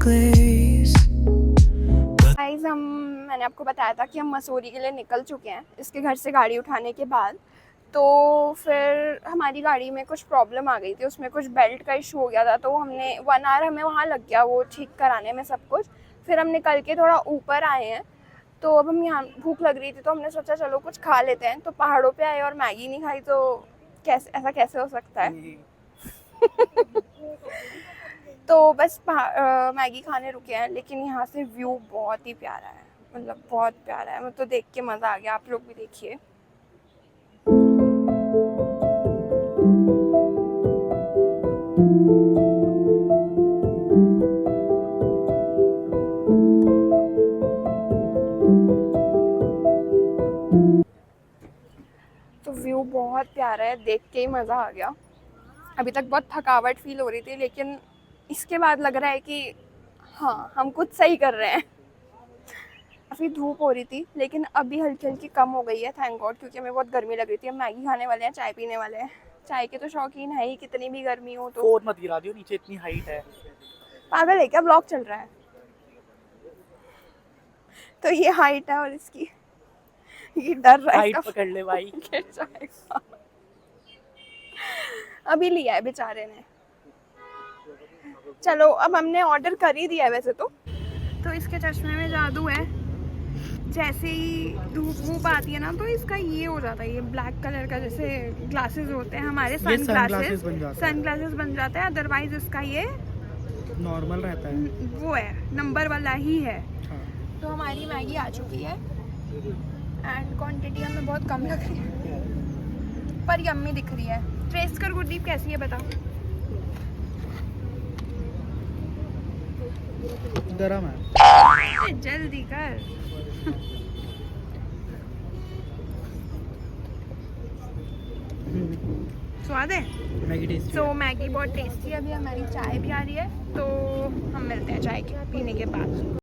Guys मैंने आपको बताया था कि हम मसूरी के लिए निकल चुके हैं इसके घर से गाड़ी उठाने के बाद। तो फिर हमारी गाड़ी में कुछ प्रॉब्लम आ गई थी, उसमें कुछ बेल्ट का इशू हो गया था, तो हमने 1 आवर हमें वहाँ लग गया वो ठीक कराने में सब कुछ। फिर हम निकल के थोड़ा ऊपर आए हैं, तो अब हम यहाँ भूख लग रही थी तो हमने सोचा चलो कुछ खा लेते हैं। तो पहाड़ों पे आए और मैगी नहीं खाई तो कैसे, ऐसा कैसे हो सकता है। तो बस मैगी खाने रुके हैं, लेकिन यहाँ से व्यू बहुत ही प्यारा है, मतलब बहुत प्यारा है। मतलब तो देख के मज़ा आ गया, आप लोग भी देखिए। तो व्यू बहुत प्यारा है, देख के ही मज़ा आ गया। अभी तक बहुत थकावट फील हो रही थी, लेकिन इसके बाद लग रहा है कि हाँ हम कुछ सही कर रहे हैं। काफ़ी धूप हो रही थी, लेकिन अभी हल्की हल्की कम हो गई है, थैंक गॉड, क्योंकि हमें बहुत गर्मी लग रही थी। हम मैगी खाने वाले हैं, चाय पीने वाले हैं। चाय के तो शौकीन है ही, कितनी भी गर्मी हो तो। फोन मत गिरा दियो, नीचे इतनी हाइट है। पागल है क्या, ब्लॉग चल रहा है। तो ये हाइट है और इसकी ये डर रहा है हाइट पकड़ ले भाई। गिर जाएगा। अभी लिया है बेचारे ने। चलो अब हमने ऑर्डर कर ही दिया है वैसे तो इसके चश्मे में जादू है। जैसे ही धूप वूप आती है ना, तो इसका ये हो जाता है, ये ब्लैक कलर का जैसे ग्लासेस होते हैं हमारे, सन ग्लासेस बन जाता है। अदरवाइज इसका ये नॉर्मल रहता है, वो है, नंबर वाला ही है। हाँ। तो हमारी मैगी आ चुकी है एंड क्वांटिटी हमें बहुत कम लग रही है, पर यम्मी दिख रही है। टेस्ट कर गुरदीप, कैसी है बता। गरम है, जल्दी कर। स्वाद है मैगी टेस्टी तो मैगी बहुत टेस्टी है। अभी हमारी चाय भी आ रही है, तो हम मिलते हैं चाय के पीने के बाद।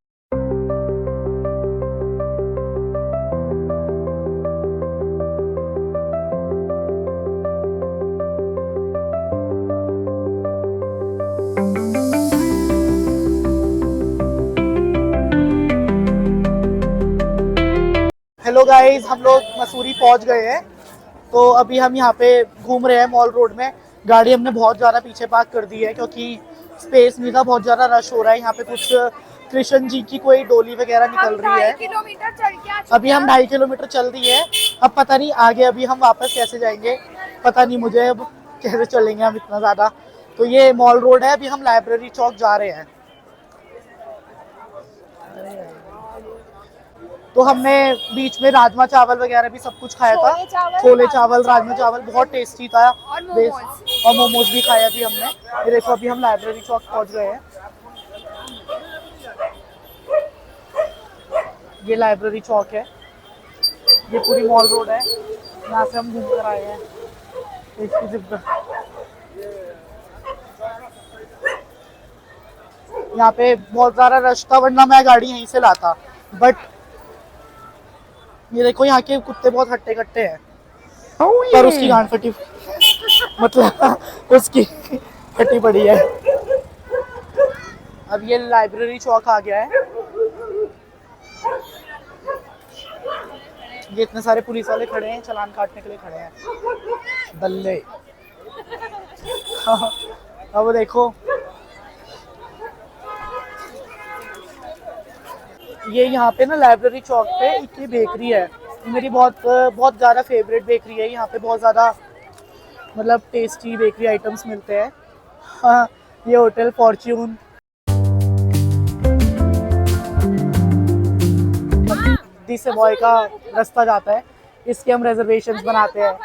हेलो गाइस, हम लोग मसूरी पहुंच गए हैं। तो अभी हम यहाँ पे घूम रहे हैं मॉल रोड में। गाड़ी हमने बहुत ज़्यादा पीछे पार्क कर दी है क्योंकि स्पेस नहीं था, बहुत ज़्यादा रश हो रहा है। यहाँ पे कुछ कृष्ण जी की कोई डोली वगैरह निकल रही है। किलोमीटर चल के अभी हम 2.5 किलोमीटर चल रही है। अब पता नहीं आगे अभी हम वापस कैसे जाएंगे, पता नहीं मुझे अब कैसे चलेंगे हम इतना ज़्यादा। तो ये मॉल रोड है, अभी हम लाइब्रेरी चौक जा रहे हैं। तो हमने बीच में राजमा चावल वगैरह भी सब कुछ खाया था, छोले चावल, राजमा चावल बहुत टेस्टी था, और मोमोज भी खाया अभी हमने। ये देखो अभी हम लाइब्रेरी चौक पहुंच गए हैं। ये लाइब्रेरी चौक है, ये पूरी मॉल रोड है, यहाँ से हम घूम कर आए हैं। यहाँ पे बहुत ज़्यादा रश था, वरना मैं गाड़ी यहीं से लाता। बट ये देखो यहाँ के कुत्ते बहुत हट्टे कट्टे हैं, पर उसकी गांड फटी, मतलब उसकी फटी पड़ी है। अब ये लाइब्रेरी चौक आ गया है। ये इतने सारे पुलिस वाले खड़े हैं, चालान काटने के लिए खड़े हैं दल्ले। अब देखो ये यहाँ पे ना लाइब्रेरी चौक पे एक ये बेकरी है, मेरी बहुत ज़्यादा फेवरेट बेकरी है। यहाँ पे बहुत ज़्यादा मतलब टेस्टी बेकरी आइटम्स मिलते हैं। हाँ, ये होटल फॉर्च्यून दी से बॉय का रास्ता जाता है, इसके हम रिजर्वेशंस बनाते हैं।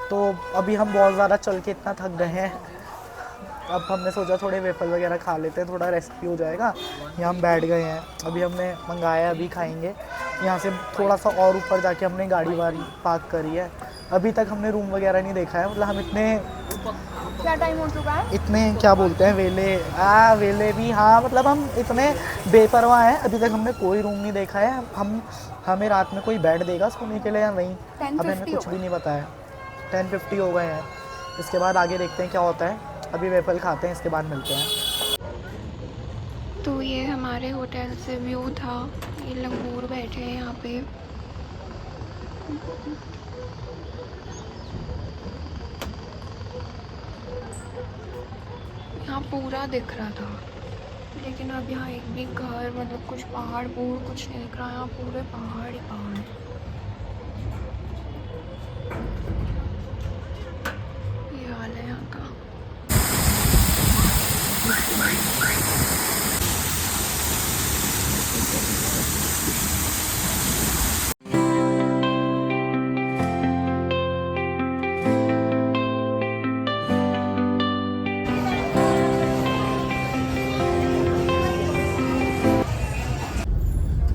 तो अभी हम बहुत ज़्यादा चल के इतना थक गए हैं, अब हमने सोचा थोड़े वेफर वगैरह खा लेते हैं, थोड़ा रेस्ट भी हो जाएगा। यहाँ हम बैठ गए हैं, अभी हमने मंगाया, अभी खाएंगे। यहाँ से थोड़ा सा और ऊपर जाके हमने गाड़ी वाड़ी पार्क करी है। अभी तक हमने रूम वगैरह नहीं देखा है, मतलब हम इतने क्या टाइम हो चुका है? इतने क्या बोलते हैं वेले, वेले भी हाँ, मतलब हम इतने बेपरवाह हैं, अभी तक हमने कोई रूम नहीं देखा है। हमें रात में कोई बेड देगा सोने के लिए या नहीं, 10:50 अभी हमें कुछ हो भी गए। नहीं पता है। 10:50 हो गए हैं, इसके बाद आगे देखते हैं क्या होता है। अभी वेफल खाते हैं, इसके बाद मिलते हैं। तो ये हमारे होटल से व्यू था। ये लंगूर बैठे हैं यहाँ पे। यहाँ पूरा दिख रहा था, लेकिन अब यहाँ एक भी घर, मतलब कुछ पहाड़ पूर कुछ नहीं दिख रहा। यहाँ पूरे पहाड़ ही पहाड़ हैं। ये हाल है यहाँ का।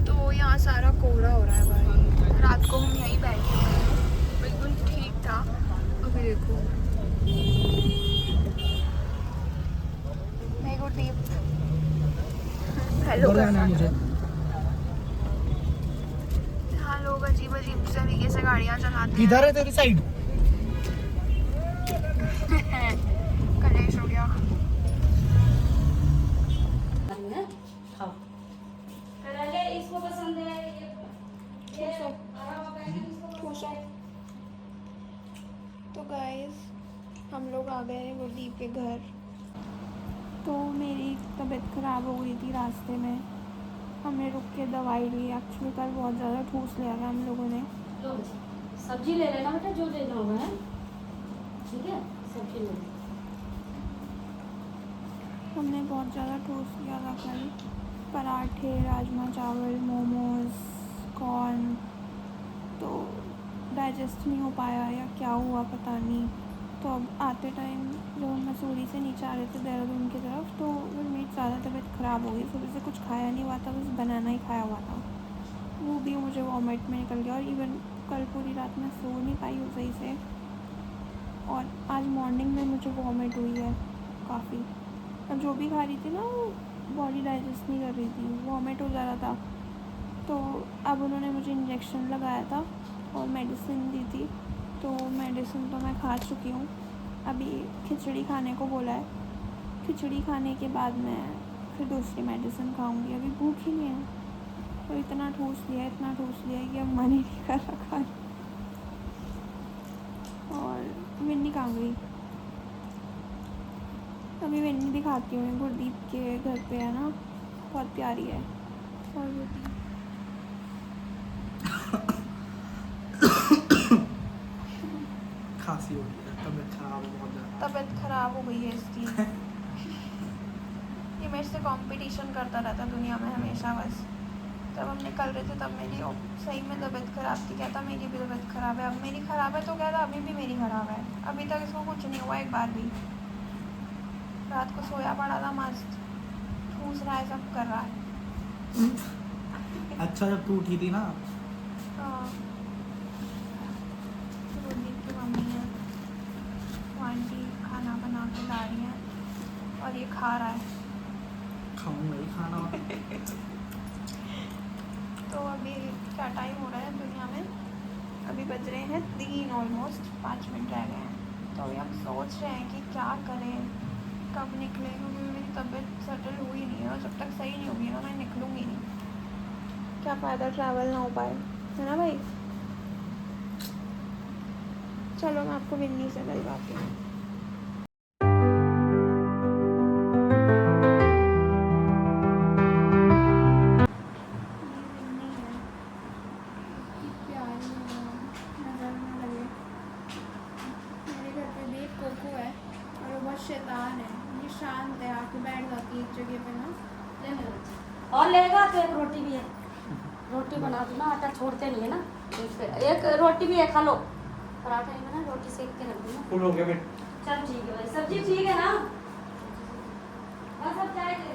तो यहाँ सारा कोहरा हो रहा है भाई। रात को हम यहीं बैठे हुए हैं, बिल्कुल ठीक था। अभी देखो, मैं गुरदीप हेलो कर रहा है। हाँ, लोग अजीब अजीब तरीके से गाड़ियाँ चलाते हैं। किधर है तेरी साइड? कलेश हो गया। इसको पसंद है तो गाइस, हम लोग आ गए हैं गुरदीप के घर। तो मेरी तबीयत ख़राब हो गई थी रास्ते में, हमने रुक के दवाई ली। एक्चुअली कल बहुत ज़्यादा ठूस लिया था हम लोगों ने। सब्जी ले लेना बेटा, जो लेना होगा है, ठीक है, सब्जी ले लेना। हमने बहुत ज़्यादा ठूस लिया था कल। पराठे, राजमा चावल, मोमोज, कॉर्न, तो डाइजेस्ट नहीं हो पाया या क्या हुआ पता नहीं। तो अब आते टाइम जब हम मसूरी से नीचे आ रहे थे देहरादून की तरफ, तो मेरी ज़्यादा तबीयत ख़राब हो गई। सुबह से कुछ खाया नहीं हुआ था, बस बनाना ही खाया हुआ था। वो भी मुझे वॉमिट में निकल गया, और इवन कल पूरी रात में सो नहीं पाई हूँ सही से। और आज मॉर्निंग में मुझे वॉमिट हुई है काफ़ी। अब जो भी खा रही थी ना, वो बॉडी डाइजेस्ट नहीं कर रही थी, वॉमिट हो जा रहा था। तो अब उन्होंने मुझे इंजेक्शन लगाया था और मेडिसिन दी थी। तो मेडिसिन तो मैं खा चुकी हूँ। अभी खिचड़ी खाने को बोला है, खिचड़ी खाने के बाद मैं फिर दूसरी मेडिसिन खाऊंगी। अभी भूख ही नहीं है। तो इतना ठूस लिया है कि अब मन ही नहीं कर रहा खाने। और मिन्नी कहाँ गई? अभी मिन्नी दिखाती हूँ, गुरदीप के घर पे है ना, बहुत प्यारी है। और गुरदीप खांसी हो गई है, तबीयत खराब है बहुत ज़्यादा। तबीयत ख़राब हो गई है इसकी। ये मेरे से कंपटीशन करता रहता दुनिया में हमेशा। बस जब हम निकल रहे थे तब मेरी सही में तबीयत ख़राब थी, कहता मेरी भी तबीयत ख़राब है। अब मेरी ख़राब है तो कहता अभी भी मेरी ख़राब है। अभी तक इसको कुछ नहीं हुआ एक बार भी। रात को सोया पड़ा था मस्त, ठूस रहा है, सब कर रहा है। अच्छा, जब तू उठी थी ना। हाँ। गुरदीप की मम्मी है, वो आंटी खाना बना के ला रही हैं और ये खा रहा है। खाऊंगा ही खाना। तो अभी क्या टाइम हो रहा है दुनिया में? अभी बज रहे हैं 3 ऑलमोस्ट, 5 मिनट रह गए हैं। तो अभी हम सोच रहे हैं कि क्या करें, कब निकलें, क्योंकि मेरी तबीयत सेटल हुई नहीं है और जब तक सही नहीं होगी ना मैं निकलूँगी नहीं। क्या फ़ायदा ट्रैवल ना हो पाए, है ना भाई? चलो मैं आपको विन्नी से मिलवाती हूँ। शैतान है, ये शांत है, आके बैठ जाती है एक जगह पे ना। ले मेरा बच्चा। और लेगा तो एक रोटी भी है, रोटी बना दो ना, आटा छोड़ते नहीं है ना। एक रोटी भी है, खा लो। पराठा नहीं बना, रोटी सेक के रख दो ना। फुल हो गया बेट। चल ठीक है भाई, सब्जी ठीक है ना? बस अब जाएंगे।